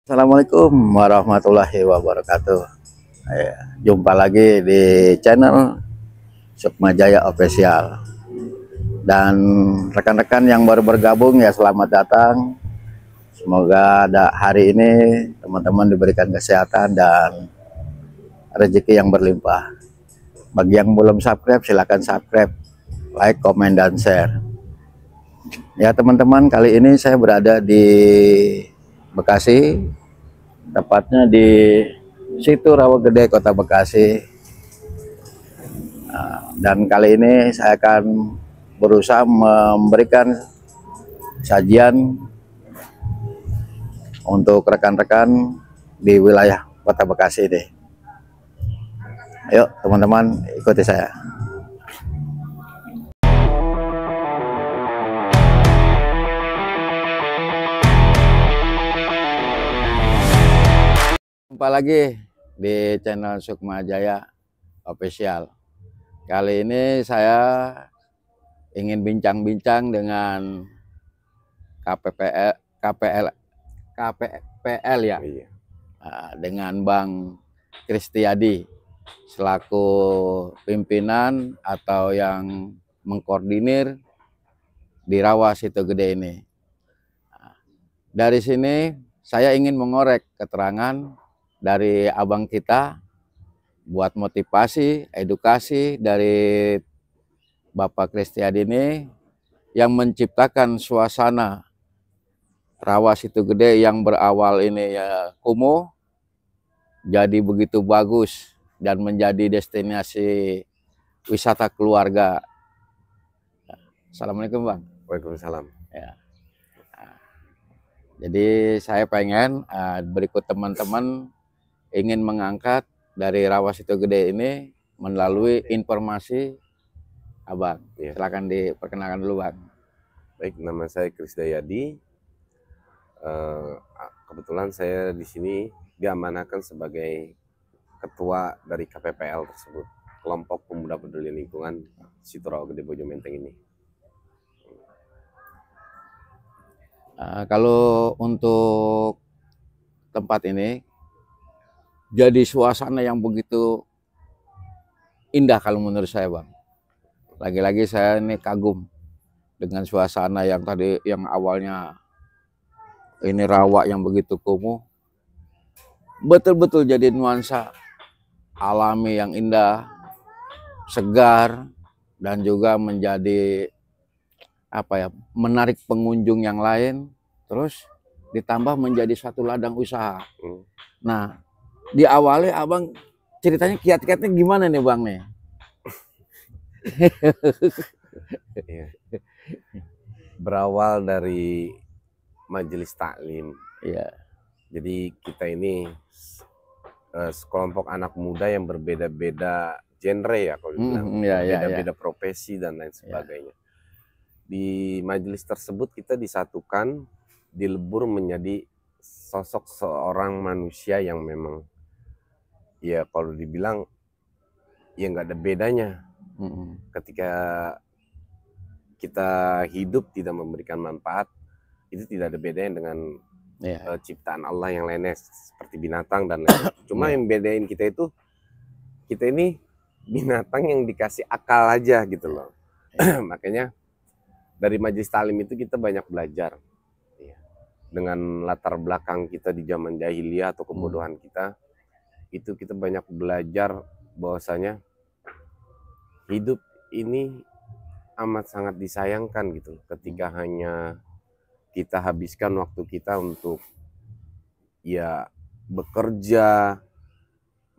Assalamualaikum warahmatullahi wabarakatuh. Jumpa lagi di channel Sukma Jaya Official. Dan rekan-rekan yang baru bergabung ya selamat datang. Semoga hari ini teman-teman diberikan kesehatan dan rezeki yang berlimpah. Bagi yang belum subscribe silahkan subscribe, like, komen, dan share. Ya teman-teman, kali ini saya berada di Bekasi, tepatnya di Situ Rawagede, Kota Bekasi. Dan kali ini saya akan berusaha memberikan sajian untuk rekan-rekan di wilayah Kota Bekasi ini. Ayo teman-teman, ikuti saya. Jumpa lagi di channel Sukma Jaya Official. Kali ini saya ingin bincang-bincang dengan KPPL ya, dengan Bang Kristiadi selaku pimpinan atau yang mengkoordinir di Rawa Situ Gede ini. Dari sini saya ingin mengorek keterangan dari abang kita buat motivasi, edukasi dari Bapak Kristiadi ini yang menciptakan suasana Rawa Situ Gede yang berawal ini ya kumuh jadi begitu bagus dan menjadi destinasi wisata keluarga. Assalamualaikum Bang. Waalaikumsalam. Ya. Jadi saya pengen berikut teman-teman ingin mengangkat dari Rawa Situ Gede ini melalui informasi Abang. Ya. Silakan diperkenalkan dulu Bang. Baik, nama saya Krisdayadi. Kebetulan saya di sini diamanahkan sebagai ketua dari KPPL tersebut, Kelompok Pemuda Peduli Lingkungan Situ Rawagede Bojo Menteng ini. Kalau untuk tempat ini jadi suasana yang begitu indah kalau menurut saya Bang. Lagi-lagi saya ini kagum dengan suasana yang tadi yang awalnya ini rawa yang begitu kumuh, betul-betul jadi nuansa alami yang indah, segar, dan juga menjadi menarik pengunjung yang lain, terus ditambah menjadi satu ladang usaha. Nah, di awalnya abang ceritanya kiat-kiatnya gimana nih Bang nih? Berawal dari majelis taklim. Iya. Jadi kita ini sekelompok anak muda yang berbeda-beda genre ya kalau dibilang, berbeda-beda profesi dan lain sebagainya. Di majelis tersebut kita disatukan, dilebur menjadi sosok seorang manusia yang memang ya kalau dibilang ya nggak ada bedanya. Ketika kita hidup tidak memberikan manfaat, itu tidak ada bedanya dengan ciptaan Allah yang lainnya seperti binatang dan lain. Cuma yang bedain kita itu, kita ini binatang yang dikasih akal aja gitu loh. Makanya dari majelis talim itu kita banyak belajar. Dengan latar belakang kita di zaman jahiliyah atau kebodohan kita, itu kita banyak belajar bahwasanya hidup ini amat sangat disayangkan gitu. Ketika hanya kita habiskan waktu kita untuk ya bekerja,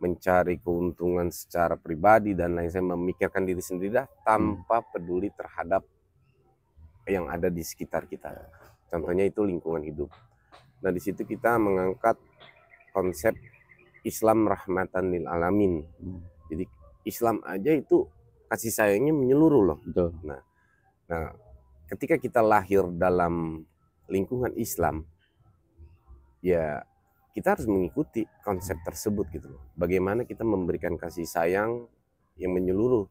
mencari keuntungan secara pribadi dan lain sebagainya, memikirkan diri sendiri tanpa peduli terhadap yang ada di sekitar kita. Contohnya itu lingkungan hidup. Nah, di situ kita mengangkat konsep Islam rahmatan lil alamin. Jadi Islam aja itu kasih sayangnya menyeluruh loh. Betul. Nah, ketika kita lahir dalam lingkungan Islam, ya kita harus mengikuti konsep tersebut gitu loh. Bagaimana kita memberikan kasih sayang yang menyeluruh,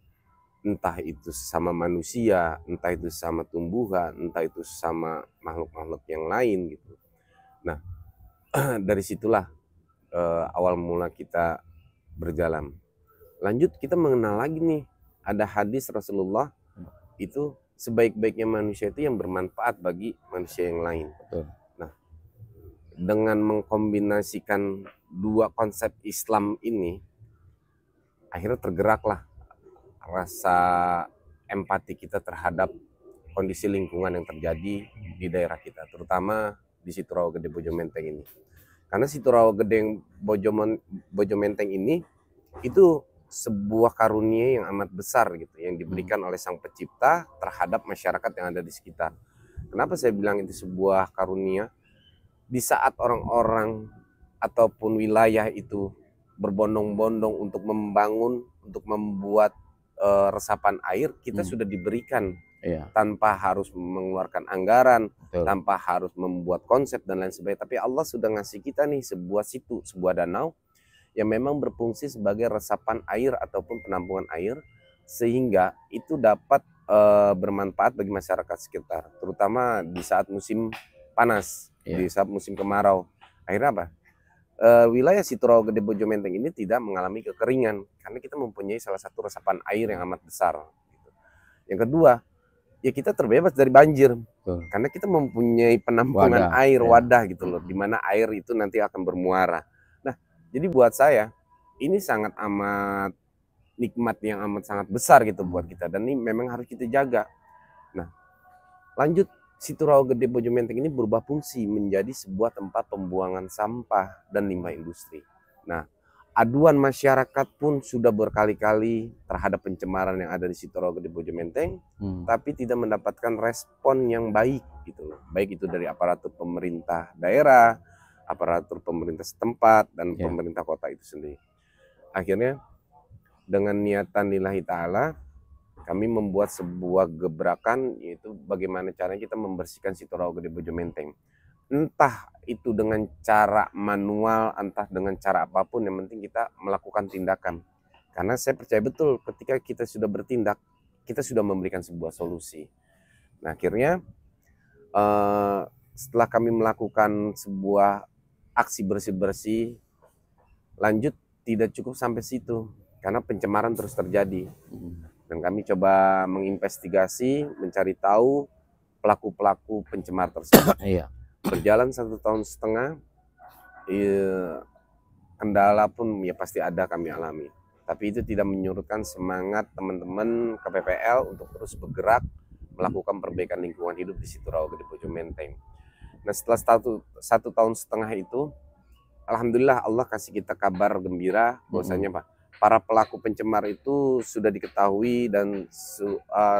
entah itu sama manusia, entah itu sama tumbuhan, entah itu sama makhluk-makhluk yang lain gitu. Nah, dari situlah awal mula kita berjalan. Lanjut kita mengenal lagi nih, ada hadis Rasulullah itu sebaik-baiknya manusia itu yang bermanfaat bagi manusia yang lain. Betul. Nah, dengan mengkombinasikan dua konsep Islam ini, akhirnya tergeraklah rasa empati kita terhadap kondisi lingkungan yang terjadi di daerah kita, terutama di Situ Rawagede Bojomenteng ini. Karena Situ Rawagede Bojomenteng ini itu sebuah karunia yang amat besar gitu, yang diberikan oleh Sang Pencipta terhadap masyarakat yang ada di sekitar. Kenapa saya bilang itu sebuah karunia? Di saat orang-orang ataupun wilayah itu berbondong-bondong untuk membangun, untuk membuat resapan air, kita sudah diberikan tanpa harus mengeluarkan anggaran, tanpa harus membuat konsep dan lain sebagainya. Tapi Allah sudah ngasih kita nih sebuah situ, sebuah danau yang memang berfungsi sebagai resapan air ataupun penampungan air, sehingga itu dapat bermanfaat bagi masyarakat sekitar, terutama di saat musim panas, di saat musim kemarau. Akhirnya apa? Wilayah Situ Rawagede Bojomenteng ini tidak mengalami kekeringan karena kita mempunyai salah satu resapan air yang amat besar. Yang kedua, ya kita terbebas dari banjir karena kita mempunyai penampungan air, wadah gitu loh, di mana air itu nanti akan bermuara. Nah, jadi buat saya ini sangat amat nikmat yang amat sangat besar gitu buat kita, dan ini memang harus kita jaga. Nah, lanjut, Situ Rawagede Bojomenteng ini berubah fungsi menjadi sebuah tempat pembuangan sampah dan limbah industri. Nah, aduan masyarakat pun sudah berkali-kali terhadap pencemaran yang ada di Situ Rawagede Bojomenteng, tapi tidak mendapatkan respon yang baik gitu loh. Baik itu dari aparatur pemerintah daerah, aparatur pemerintah setempat, dan pemerintah kota itu sendiri. Akhirnya dengan niatan lillahi ta'ala, kami membuat sebuah gebrakan, yaitu bagaimana caranya kita membersihkan Situ Rawagede Bojomenteng. Entah itu dengan cara manual, entah dengan cara apapun, yang penting kita melakukan tindakan. Karena saya percaya betul ketika kita sudah bertindak, kita sudah memberikan sebuah solusi. Nah, akhirnya setelah kami melakukan sebuah aksi bersih-bersih, lanjut tidak cukup sampai situ karena pencemaran terus terjadi. Dan kami coba menginvestigasi, mencari tahu pelaku-pelaku pencemar tersebut. Berjalan 1,5 tahun, kendala pun ya pasti ada kami alami. Tapi itu tidak menyurutkan semangat teman-teman KPPL untuk terus bergerak melakukan perbaikan lingkungan hidup di Situ Rawagede Bojomenteng. Nah, setelah 1,5 tahun itu, alhamdulillah Allah kasih kita kabar gembira bahwasanya para pelaku pencemar itu sudah diketahui dan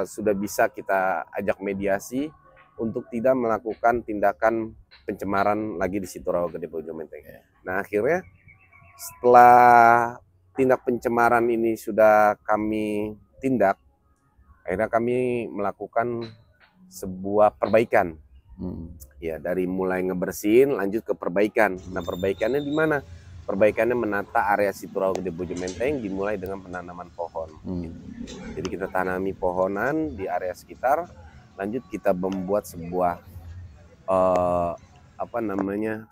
sudah bisa kita ajak mediasi untuk tidak melakukan tindakan pencemaran lagi di Situ Rawagede Bojomenteng. Nah, akhirnya setelah tindak pencemaran ini sudah kami tindak, akhirnya kami melakukan sebuah perbaikan. Ya, dari mulai ngebersihin lanjut ke perbaikan. Nah, perbaikannya di mana? Perbaikannya menata area Situ Rawagede Bojomenteng dimulai dengan penanaman pohon. Jadi kita tanami pohonan di area sekitar, lanjut kita membuat sebuah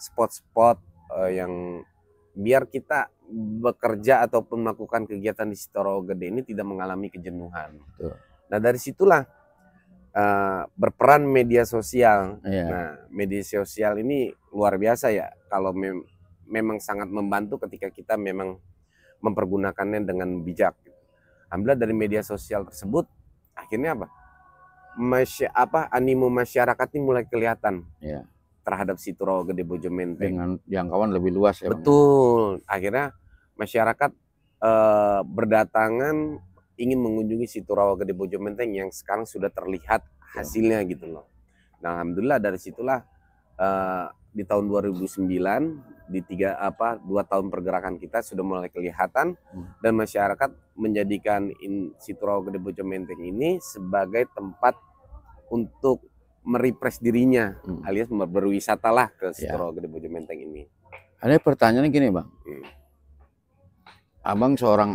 spot-spot yang biar kita bekerja ataupun melakukan kegiatan di Situ Rawagede ini tidak mengalami kejenuhan. Nah, dari situlah berperan media sosial. Nah, media sosial ini luar biasa ya, kalau memang sangat membantu ketika kita memang mempergunakannya dengan bijak. Alhamdulillah dari media sosial tersebut akhirnya animo masyarakat ini mulai kelihatan terhadap Situ Rawagede Bojomenteng dengan jangkauan lebih luas ya. Betul. Akhirnya masyarakat berdatangan ingin mengunjungi Situ Rawagede Bojomenteng yang sekarang sudah terlihat hasilnya gitu loh. Nah, alhamdulillah dari situlah di tahun 2009 di 2 tahun pergerakan kita sudah mulai kelihatan dan masyarakat menjadikan Situ Rawagede Bojomenteng ini sebagai tempat untuk merefresh dirinya, alias berwisatalah ke Situ Rawagede Bojomenteng ini. Ada pertanyaan gini, Bang. Abang seorang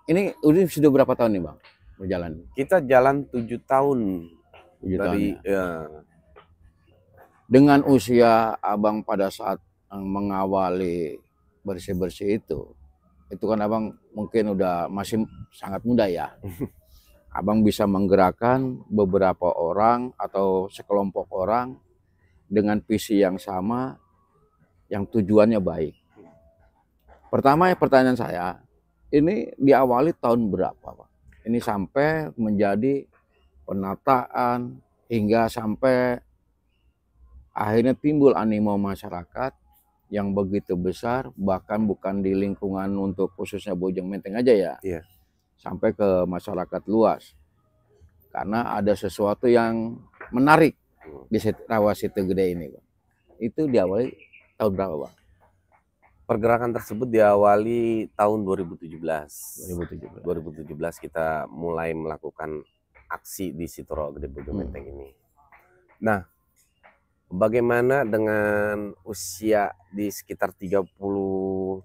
ini udah sudah berapa tahun nih, Bang, berjalan? Kita jalan 7 tahun dari Dengan usia abang pada saat mengawali bersih-bersih itu kan abang mungkin udah masih sangat muda ya. Abang bisa menggerakkan beberapa orang atau sekelompok orang dengan visi yang sama, yang tujuannya baik. Pertama ya pertanyaan saya, ini diawali tahun berapa Pak? Ini sampai menjadi penataan hingga sampai akhirnya timbul animo masyarakat yang begitu besar, bahkan bukan di lingkungan untuk khususnya Bojong Menteng aja ya, sampai ke masyarakat luas. Karena ada sesuatu yang menarik di Rawa Situ Gede ini, Bang. Itu diawali tahun berapa, Bang? Pergerakan tersebut diawali tahun 2017. 2017 kita mulai melakukan aksi di Situ Rawa Gede Bojong Menteng ini. Nah, bagaimana dengan usia di sekitar 30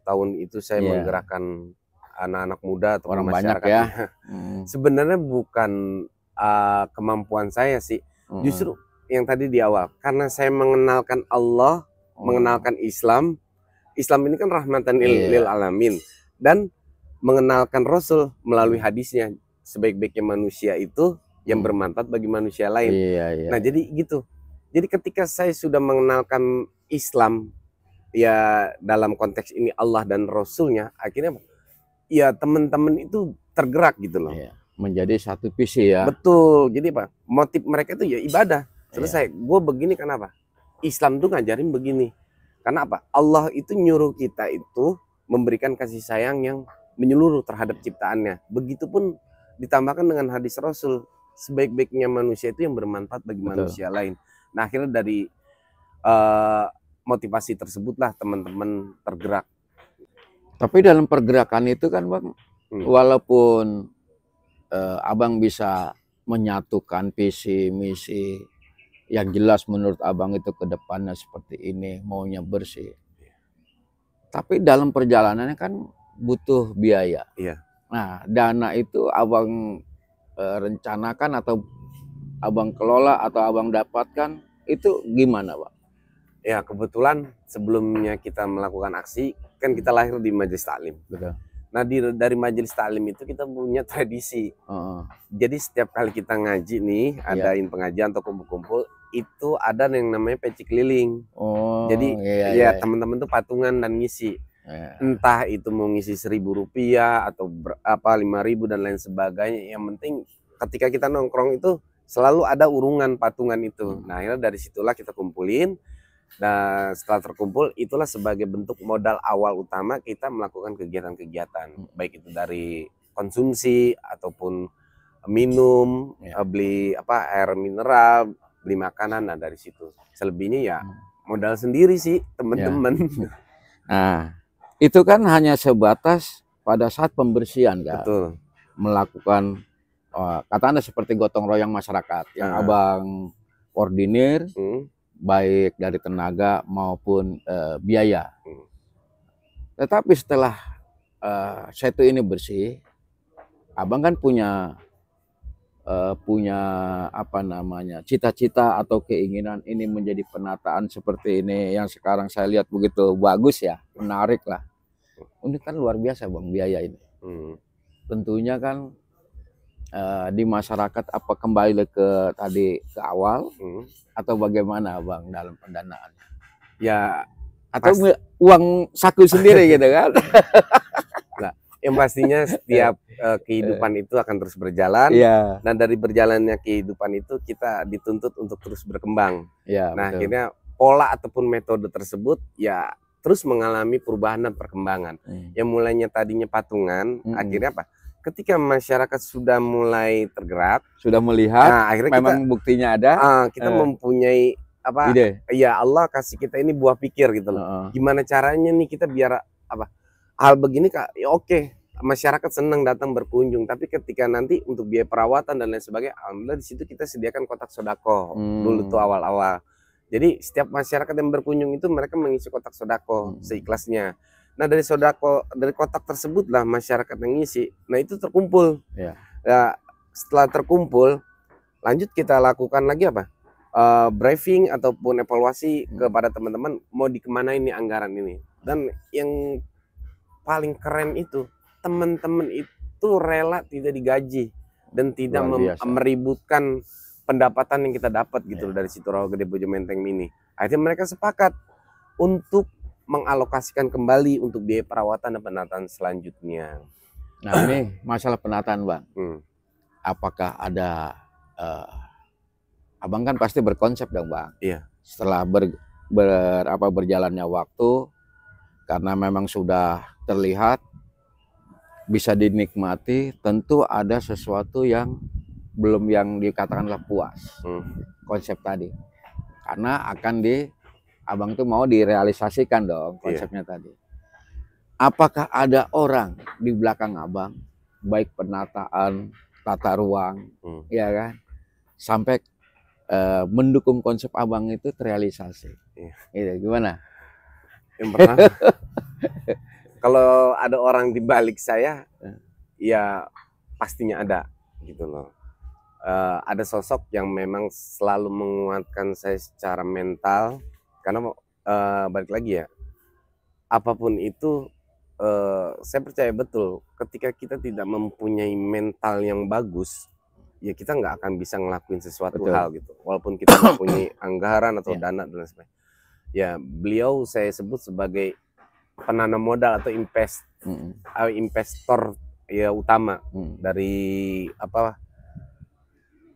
tahun itu saya menggerakkan anak-anak muda atau orang masyarakat banyak ya. Sebenarnya bukan kemampuan saya sih. Justru yang tadi di awal, karena saya mengenalkan Allah, mengenalkan Islam. Islam ini kan rahmatan lil alamin, dan mengenalkan Rasul melalui hadisnya, sebaik-baiknya manusia itu yang bermanfaat bagi manusia lain. Nah, jadi gitu. Jadi ketika saya sudah mengenalkan Islam ya dalam konteks ini Allah dan Rasulnya, akhirnya ya teman-teman itu tergerak gitu loh. Menjadi satu visi ya. Betul. Jadi Pak, motif mereka itu ya ibadah. Selesai. Gue begini kenapa? Islam tuh ngajarin begini. Karena apa? Allah itu nyuruh kita itu memberikan kasih sayang yang menyeluruh terhadap ciptaannya. Begitupun ditambahkan dengan hadis Rasul, sebaik-baiknya manusia itu yang bermanfaat bagi manusia lain. Nah, akhirnya dari motivasi tersebutlah teman-teman tergerak. Tapi dalam pergerakan itu kan Bang, walaupun abang bisa menyatukan visi misi yang jelas menurut abang itu ke depannya seperti ini, maunya bersih. Tapi dalam perjalanannya kan butuh biaya. Nah, dana itu abang rencanakan atau abang kelola atau abang dapatkan itu gimana, Pak? Ya, kebetulan sebelumnya kita melakukan aksi, kan kita lahir di Majelis Taklim. Betul. Nah, dari Majelis Taklim itu kita punya tradisi. Jadi setiap kali kita ngaji nih, adain pengajian atau kumpul-kumpul, itu ada yang namanya peci keliling. Jadi teman-teman tuh patungan dan ngisi. Entah itu mau ngisi Rp1.000 atau berapa 5.000 dan lain sebagainya. Yang penting ketika kita nongkrong itu selalu ada urungan patungan itu. Nah, akhirnya dari situlah kita kumpulin. Dan setelah terkumpul, itulah sebagai bentuk modal awal utama kita melakukan kegiatan-kegiatan, baik itu dari konsumsi ataupun minum, beli air mineral, beli makanan. Nah, dari situ selebihnya ya modal sendiri sih teman-teman. Nah, itu kan hanya sebatas pada saat pembersihan kan. Betul. Melakukan katakanlah seperti gotong royong masyarakat yang abang koordinir. Baik dari tenaga maupun biaya. Tetapi setelah Setu ini bersih, abang kan punya apa namanya, cita-cita atau keinginan ini menjadi penataan seperti ini yang sekarang saya lihat begitu bagus ya, menarik lah. Ini kan luar biasa Bang biaya ini. Tentunya kan di masyarakat apa kembali ke tadi ke awal atau bagaimana Bang dalam pendanaan? Ya atau uang saku sendiri gitu kan? Nah, yang pastinya setiap kehidupan itu akan terus berjalan. Dan dari berjalannya kehidupan itu kita dituntut untuk terus berkembang. Nah, akhirnya pola ataupun metode tersebut ya terus mengalami perubahan dan perkembangan. Yang mulainya tadinya patungan, akhirnya apa? Ketika masyarakat sudah mulai tergerak, sudah melihat, nah, akhirnya memang buktinya ada, kita mempunyai apa? Ide. Ya Allah kasih kita ini buah pikir gitu loh. Gimana caranya nih kita biar apa? Hal begini Kak, ya oke, masyarakat senang datang berkunjung. Tapi ketika nanti untuk biaya perawatan dan lain sebagainya, alhamdulillah di situ kita sediakan kotak sodako dulu tuh awal-awal. Jadi setiap masyarakat yang berkunjung itu mereka mengisi kotak sodako seikhlasnya. Nah, dari sodako, dari kotak tersebut lah masyarakat yang ngisi. Nah, itu terkumpul. Nah, setelah terkumpul, lanjut kita lakukan lagi apa? briefing ataupun evaluasi kepada teman-teman mau dikemanain nih anggaran ini. Dan yang paling keren itu teman-teman itu rela tidak digaji dan tidak meributkan pendapatan yang kita dapat gitu dari Situ Rawa Gede Bojo Menteng ini. Akhirnya mereka sepakat untuk mengalokasikan kembali untuk biaya perawatan dan penataan selanjutnya. Nah ini masalah penataan Bang. Apakah ada Abang kan pasti berkonsep dong Bang. Iya. Setelah berjalannya waktu, karena memang sudah terlihat bisa dinikmati, tentu ada sesuatu yang belum yang dikatakanlah puas. Konsep tadi. Karena akan Abang tuh mau direalisasikan dong konsepnya tadi. Apakah ada orang di belakang Abang, baik penataan, tata ruang, ya kan, sampai mendukung konsep Abang itu terrealisasi? Gimana? Yang pertama, kalau ada orang di balik saya, ya pastinya ada, gitu loh. Ada sosok yang memang selalu menguatkan saya secara mental, karena balik lagi ya, apapun itu, saya percaya betul ketika kita tidak mempunyai mental yang bagus, ya kita nggak akan bisa ngelakuin sesuatu hal gitu, walaupun kita mempunyai anggaran atau dana dan lain sebagainya. Ya beliau saya sebut sebagai penanam modal atau investor ya utama dari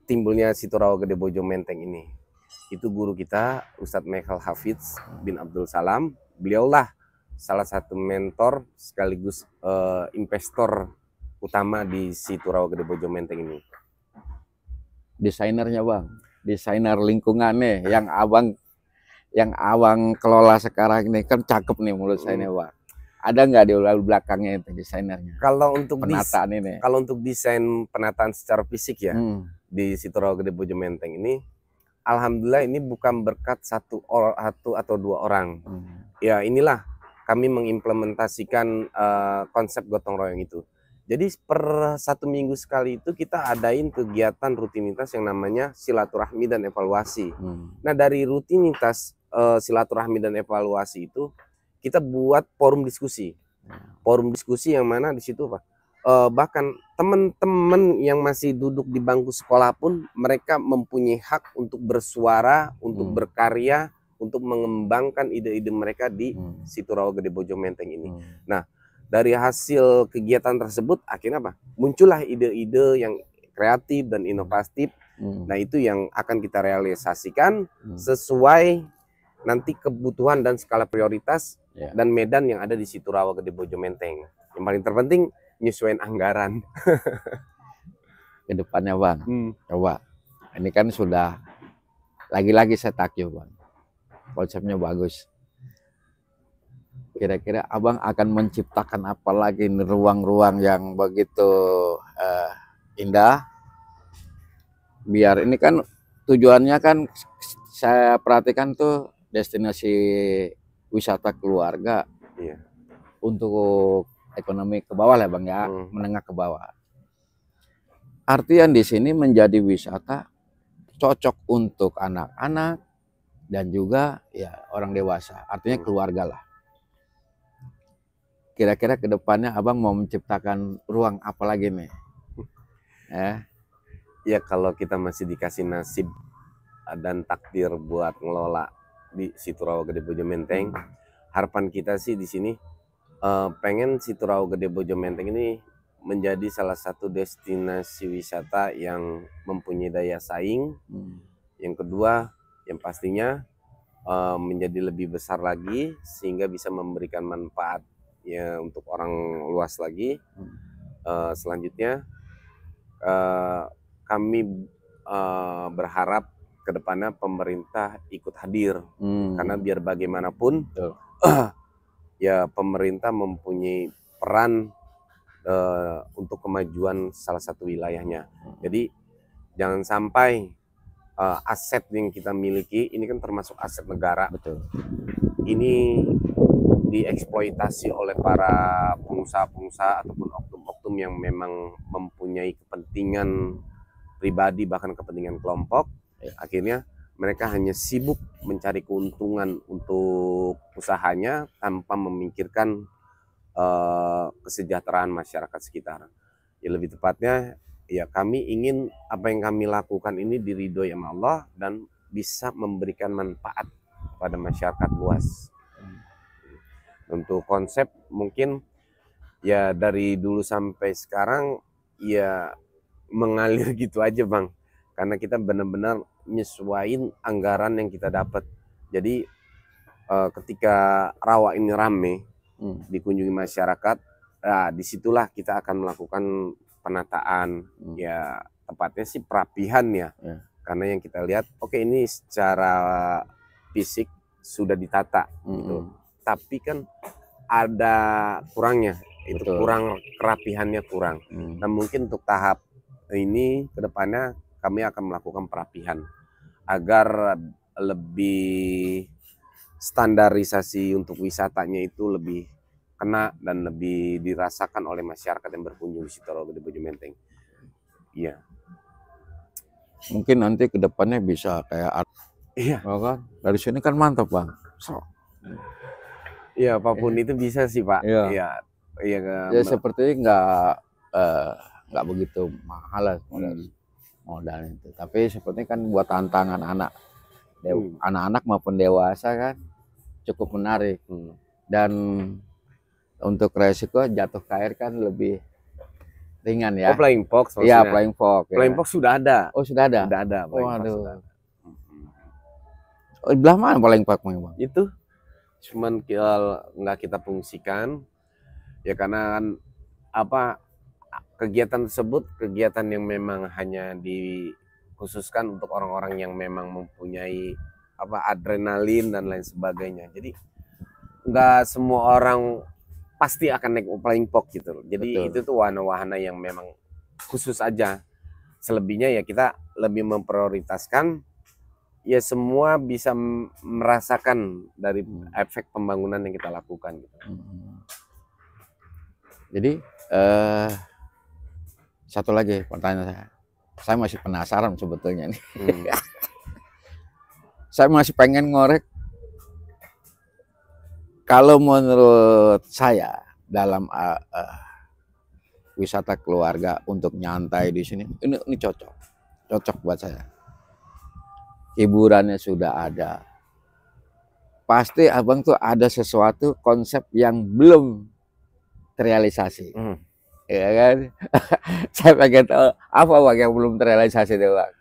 timbulnya Situ Rawa Gede Bojo Menteng ini. Itu guru kita Ustadz Michael Hafidz bin Abdul Salam. Beliaulah salah satu mentor sekaligus investor utama di Situ Rawa Gede Bojo Menteng ini. Desainernya Bang, desainer lingkungannya yang abang kelola sekarang ini kan cakep nih menurut saya nih Bang. Ada nggak di belakangnya itu desainernya? Kalau untuk penataan ini, kalau untuk desain penataan secara fisik ya di Situ Rawa Gede Bojo Menteng ini, alhamdulillah ini bukan berkat satu atau dua orang. Ya inilah kami mengimplementasikan konsep gotong royong itu. Jadi per 1 minggu sekali itu kita adain kegiatan rutinitas yang namanya silaturahmi dan evaluasi. Nah dari rutinitas silaturahmi dan evaluasi itu kita buat forum diskusi. Forum diskusi yang mana di situ bahkan teman-teman yang masih duduk di bangku sekolah pun mereka mempunyai hak untuk bersuara, untuk berkarya, untuk mengembangkan ide-ide mereka di Situ Rawa Gede Bojo Menteng ini. Nah, dari hasil kegiatan tersebut akhirnya muncullah ide-ide yang kreatif dan inovatif. Nah, itu yang akan kita realisasikan sesuai nanti kebutuhan dan skala prioritas dan medan yang ada di Situ Rawa Gede Bojo Menteng. Yang paling terpenting nyesuaiin anggaran. Kedepannya Bang, coba ini kan sudah lagi-lagi saya takjub Bang, konsepnya bagus. Kira-kira Abang akan menciptakan apa lagi ruang-ruang yang begitu indah, biar ini kan tujuannya kan saya perhatikan tuh destinasi wisata keluarga untuk ekonomi ke bawah lah Bang ya, menengah ke bawah. Artian di sini menjadi wisata cocok untuk anak-anak dan juga ya orang dewasa, artinya keluarga lah. Kira-kira ke depannya Abang mau menciptakan ruang apa lagi nih? Ya kalau kita masih dikasih nasib dan takdir buat ngelola di Situ Rawa Gede Bojo Menteng, harapan kita sih di sini pengen Situ Rawa Gede Bojo Menteng ini menjadi salah satu destinasi wisata yang mempunyai daya saing. Yang kedua, yang pastinya menjadi lebih besar lagi sehingga bisa memberikan manfaat ya untuk orang luas lagi. Selanjutnya kami berharap kedepannya pemerintah ikut hadir karena biar bagaimanapun ya pemerintah mempunyai peran untuk kemajuan salah satu wilayahnya. Jadi jangan sampai aset yang kita miliki ini kan termasuk aset negara. Betul. Ini dieksploitasi oleh para pengusaha-pengusaha ataupun oknum-oknum yang memang mempunyai kepentingan pribadi bahkan kepentingan kelompok. Akhirnya mereka hanya sibuk mencari keuntungan untuk usahanya tanpa memikirkan kesejahteraan masyarakat sekitar. Ya lebih tepatnya, ya kami ingin apa yang kami lakukan ini diridhoi sama Allah dan bisa memberikan manfaat pada masyarakat luas. Untuk konsep mungkin ya dari dulu sampai sekarang ya mengalir gitu aja Bang, karena kita benar-benar nyesuaiin anggaran yang kita dapat. Jadi ketika rawa ini rame dikunjungi masyarakat, nah disitulah kita akan melakukan penataan, ya tepatnya sih perapihan ya. Karena yang kita lihat, oke ini secara fisik sudah ditata gitu, tapi kan ada kurangnya, itu kurang kerapihannya kurang. Dan mungkin untuk tahap ini kedepannya kami akan melakukan perapihan agar lebih standarisasi untuk wisatanya itu lebih kena dan lebih dirasakan oleh masyarakat yang berkunjung di Sitorogo Gede Bojo Menteng. Iya. Mungkin nanti kedepannya bisa kayak kan? Dari sini kan mantap Bang. Iya, apapun itu bisa sih Pak. Iya. Ya sepertinya nggak begitu mahal lah modal itu. Tapi sepertinya kan buat tantangan anak-anak maupun dewasa kan cukup menarik. Dan untuk resiko jatuh ke air kan lebih ringan ya. Oh, flying fox maksudnya? Iya, flying fox. Flying fox sudah ada. Oh, sudah ada? Sudah ada. Waduh. Oh, belah mana flying fox Bang? Itu cuman nggak kita fungsikan ya, karena kan kegiatan tersebut kegiatan yang memang hanya dikhususkan untuk orang-orang yang memang mempunyai adrenalin dan lain sebagainya. Jadi nggak semua orang pasti akan naik flying fox gitu. Jadi itu tuh wahana-wahana yang memang khusus aja. Selebihnya ya kita lebih memprioritaskan ya semua bisa merasakan dari efek pembangunan yang kita lakukan gitu. Jadi satu lagi pertanyaan saya masih penasaran sebetulnya nih. Saya masih pengen ngorek, kalau menurut saya dalam wisata keluarga untuk nyantai di sini ini cocok buat saya. Hiburannya sudah ada. Pasti Abang tuh ada sesuatu konsep yang belum terrealisasi. Ya kan? Saya pengen tahu apa Bang yang belum terrealisasi deh Bang.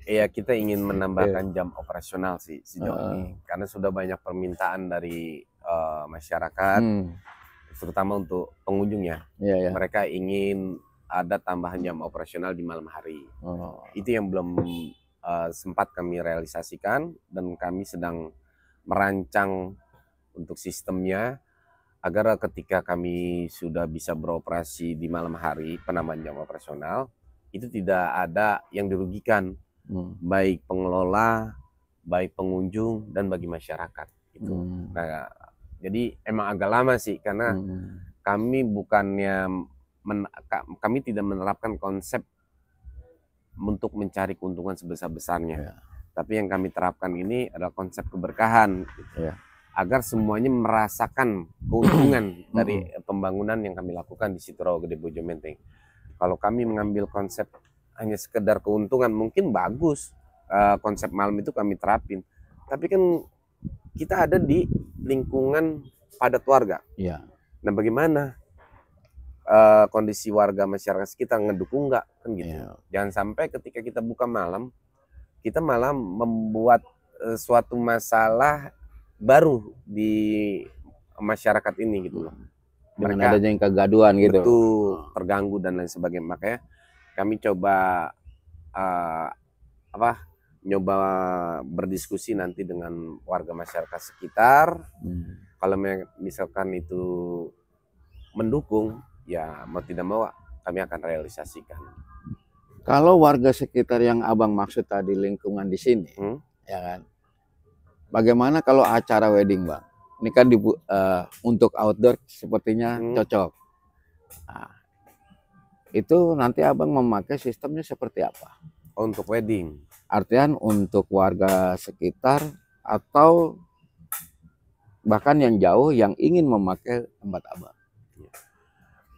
Iya, kita ingin menambahkan jam operasional sih sejauh ini, karena sudah banyak permintaan dari masyarakat, terutama untuk pengunjungnya. Mereka ingin ada tambahan jam operasional di malam hari. Itu yang belum sempat kami realisasikan, dan kami sedang merancang untuk sistemnya agar ketika kami sudah bisa beroperasi di malam hari penambahan jam operasional itu tidak ada yang dirugikan, baik pengelola, baik pengunjung, dan bagi masyarakat gitu. Nah, jadi emang agak lama sih karena kami kami tidak menerapkan konsep untuk mencari keuntungan sebesar-besarnya. Tapi yang kami terapkan ini adalah konsep keberkahan gitu. Agar semuanya merasakan keuntungan dari pembangunan yang kami lakukan di Sitorogo Gede Bojo Menteng. Kalau kami mengambil konsep hanya sekedar keuntungan, mungkin bagus, konsep malam itu kami terapin. Tapi kan kita ada di lingkungan padat warga. Nah, bagaimana kondisi warga masyarakat sekitar ngedukung nggak kan gitu. Jangan sampai ketika kita buka malam, kita malah membuat suatu masalah baru di masyarakat ini gitu loh. Dengan adanya yang kegaduhan gitu. Betul, terganggu dan lain sebagainya. Makanya kami coba nyoba berdiskusi nanti dengan warga masyarakat sekitar. Kalau misalkan itu mendukung, ya mau tidak mau kami akan realisasikan. Kalau warga sekitar yang Abang maksud tadi lingkungan di sini, ya kan? Bagaimana kalau acara wedding Bang? Ini kan untuk outdoor sepertinya cocok. Nah, itu nanti Abang memakai sistemnya seperti apa? Untuk wedding. Artian untuk warga sekitar atau bahkan yang jauh yang ingin memakai tempat Abang.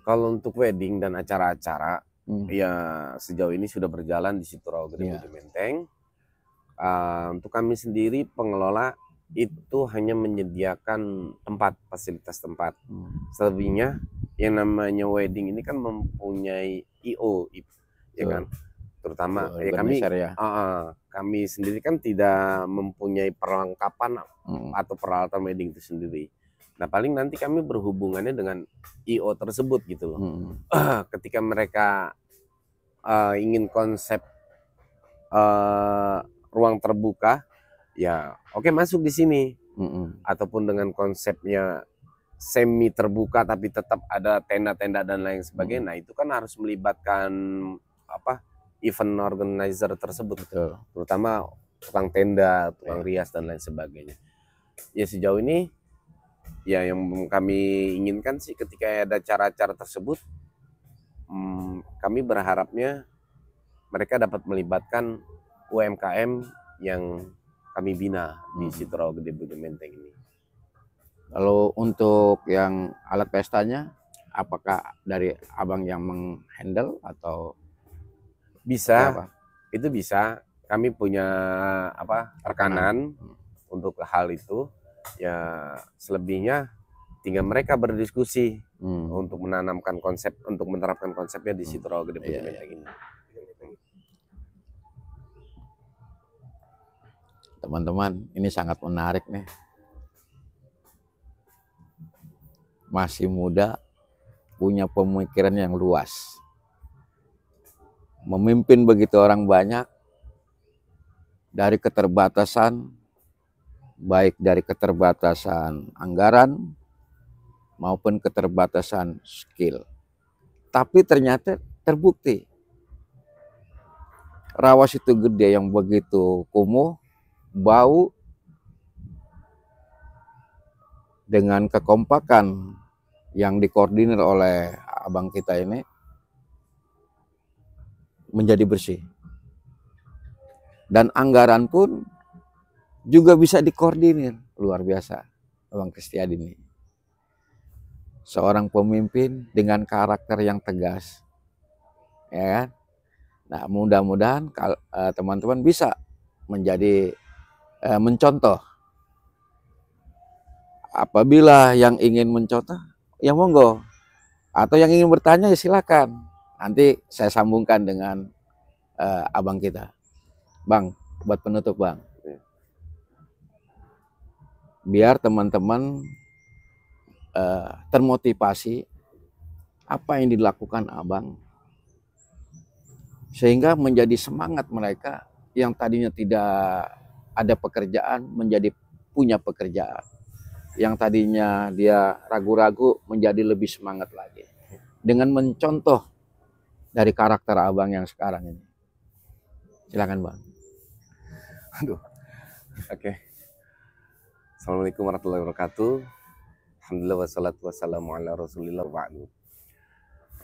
Kalau untuk wedding dan acara-acara, ya sejauh ini sudah berjalan di situ Rawagede Bojo Menteng. Untuk kami sendiri pengelola itu hanya menyediakan tempat, fasilitas tempat. Selebihnya yang namanya wedding ini kan mempunyai IO, ya kan? Terutama kami sendiri kan tidak mempunyai perlengkapan atau peralatan wedding itu sendiri. Nah paling nanti kami berhubungannya dengan IO tersebut gitu loh. Ketika mereka ingin konsep ruang terbuka, ya oke, masuk di sini. Ataupun dengan konsepnya semi terbuka tapi tetap ada tenda-tenda dan lain sebagainya. Nah itu kan harus melibatkan event organizer tersebut, terutama tukang tenda, tukang rias dan lain sebagainya. Ya sejauh ini ya yang kami inginkan sih ketika ada acara-acara tersebut, kami berharapnya mereka dapat melibatkan UMKM yang kami bina di situ Rawagede Bojo Menteng ini. Kalau untuk yang alat pestanya, apakah dari Abang yang menghandle atau bisa? Itu bisa. Kami punya rekanan untuk hal itu. Ya selebihnya tinggal mereka berdiskusi untuk menanamkan konsep, untuk menerapkan konsepnya di situ Rawagede Bojo Menteng ini. Teman-teman, ini sangat menarik nih. Masih muda, punya pemikiran yang luas. Memimpin begitu orang banyak, dari keterbatasan, baik dari keterbatasan anggaran maupun keterbatasan skill. Tapi ternyata terbukti. Rawa Situ Gede yang begitu kumuh, bau, dengan kekompakan yang dikoordinir oleh abang kita ini menjadi bersih. Dan anggaran pun juga bisa dikoordinir. Luar biasa Abang Kristiadi ini. Seorang pemimpin dengan karakter yang tegas. Ya kan? Nah, mudah-mudahan teman-teman bisa menjadi mencontoh. Apabila yang ingin mencontoh, ya monggo. Atau yang ingin bertanya, ya silakan. Nanti saya sambungkan dengan abang kita. Bang, buat penutup Bang. Biar teman-teman termotivasi apa yang dilakukan abang. Sehingga menjadi semangat mereka yang tadinya tidak ada pekerjaan menjadi punya pekerjaan. Yang tadinya dia ragu-ragu menjadi lebih semangat lagi. Dengan mencontoh dari karakter abang yang sekarang ini. Silakan Bang. Aduh. Oke. Assalamualaikum warahmatullahi wabarakatuh. Alhamdulillah wassalatu wassalamu ala rasulillah wa'adu.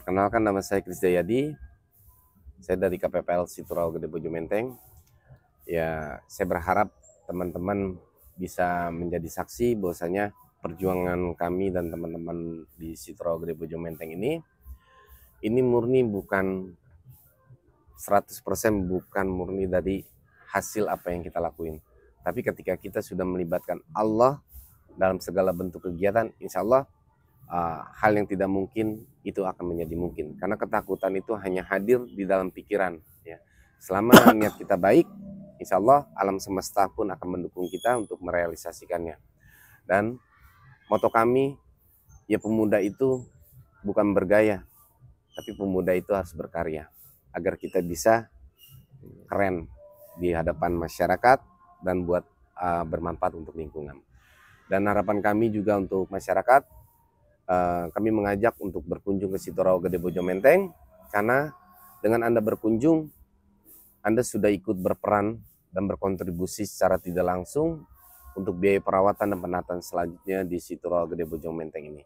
Perkenalkan, nama saya Krisdayadi. Saya dari KPPL Situ Rawagede Bojo Menteng. Ya, saya berharap teman-teman bisa menjadi saksi bahwasanya perjuangan kami dan teman-teman di Situ Rawagede Bojo Menteng ini murni bukan 100% bukan murni dari hasil apa yang kita lakuin. Tapi ketika kita sudah melibatkan Allah dalam segala bentuk kegiatan, insya Allah hal yang tidak mungkin itu akan menjadi mungkin. Karena ketakutan itu hanya hadir di dalam pikiran. Ya. Selama niat kita baik, insya Allah alam semesta pun akan mendukung kita untuk merealisasikannya. Dan moto kami, ya pemuda itu bukan bergaya, tapi pemuda itu harus berkarya. Agar kita bisa keren di hadapan masyarakat dan buat bermanfaat untuk lingkungan. Dan harapan kami juga untuk masyarakat, kami mengajak untuk berkunjung ke Situ Rawagede Bojo Menteng, karena dengan Anda berkunjung, Anda sudah ikut berperan dan berkontribusi secara tidak langsung untuk biaya perawatan dan penataan selanjutnya di Situ Rawagede Bojo Menteng ini.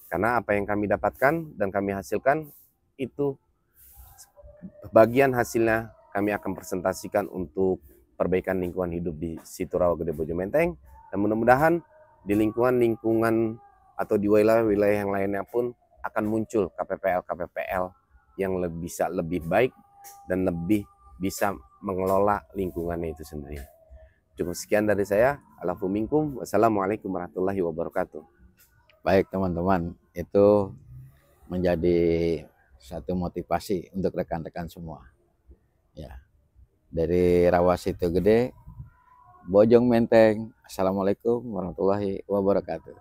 Karena apa yang kami dapatkan dan kami hasilkan itu bagian hasilnya kami akan presentasikan untuk perbaikan lingkungan hidup di situ Rawagede Bojo Menteng, dan mudah-mudahan di lingkungan atau di wilayah-wilayah yang lainnya pun akan muncul KPPL yang bisa lebih baik dan lebih bisa mengelola lingkungannya itu sendiri. Cukup sekian dari saya. Alafu minkum. Wassalamualaikum warahmatullahi wabarakatuh. Baik teman-teman, itu menjadi satu motivasi untuk rekan-rekan semua. Ya, dari Rawasitu Gede, Bojong Menteng. Assalamualaikum warahmatullahi wabarakatuh.